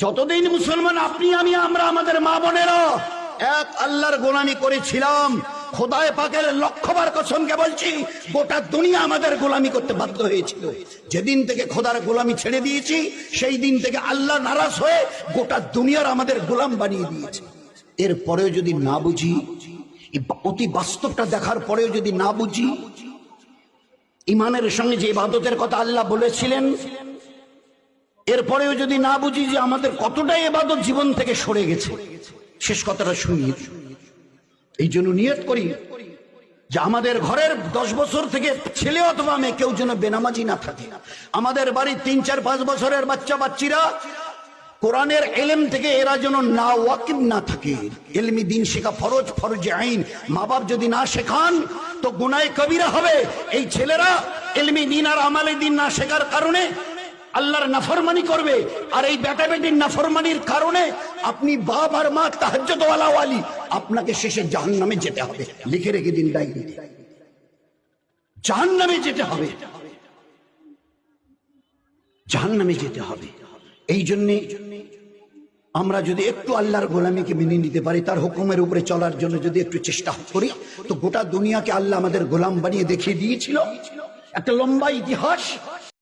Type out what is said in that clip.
যতদিন মুসলমান আপনি আমি আমরা আমাদের মা বোনেরা এক আল্লাহর গোলামি করেছিলাম, খোদায়ে পাকের লক্ষবার কসমকে বলছি, গোটা দুনিয়া আমাদের গোলামি করতে বাধ্য হয়েছিল। যেদিন থেকে খোদার গোলামি ছেড়ে দিয়েছি সেই দিন থেকে আল্লাহ নারাজ হয়ে গোটা দুনিয়ার আমাদের গোলাম বানিয়ে দিয়েছে। এরপরেও যদি না বুঝি, অতি বাস্তবটা দেখার পরেও যদি না বুঝি, ইমানের সঙ্গে যে ইবাদতের কথা আল্লাহ বলেছিলেন এরপরেও যদি না বুঝি যে আমাদের কতটাই ইবাদত জীবন থেকে সরে গেছে, শেষ কথাটা শুনি। এই জন্য নিয়ত করি যে আমাদের ঘরের 10 বছর থেকে ছেলে অথবা মেয়ে কেউ যেন বেনামাজি না থাকে। আমাদের বাড়ির 3, 4, 5 বছরের বাচ্চা বাচ্চিরা কোরআনের ইলম থেকে এরা যেন না ওয়াকিব না থাকে। ইলমি দিন শেখা ফরজ, ফরজে আইন। মা বাপ যদি না শেখান তো গুনাহে কবিরা হবে। এই ছেলেরা ইলমি দিন আর আমালে দিন না শেখার কারণে আল্লাহর নাফরমানি করবে, আর এই বেটা বেটির নাফরমানির কারণে আপনি বাপ আর মা তাহাজ্জুদ ওয়ালা ওয়ালি, আপনাকে শেষে জাহান্নামে যেতে হবে। লিখে রেখে দিন ডায়েরিতে, জাহান্নামে যেতে হবে, জাহান্নামে যেতে হবে। এই জন্যে আমরা যদি একটু আল্লাহর গোলামিকে মেনে নিতে পারি, তার হুকুমের উপরে চলার জন্য যদি একটু চেষ্টা করি, তো গোটা দুনিয়াকে আল্লাহ আমাদের গোলাম বানিয়ে দেখিয়ে দিয়েছিল। একটা লম্বা ইতিহাস,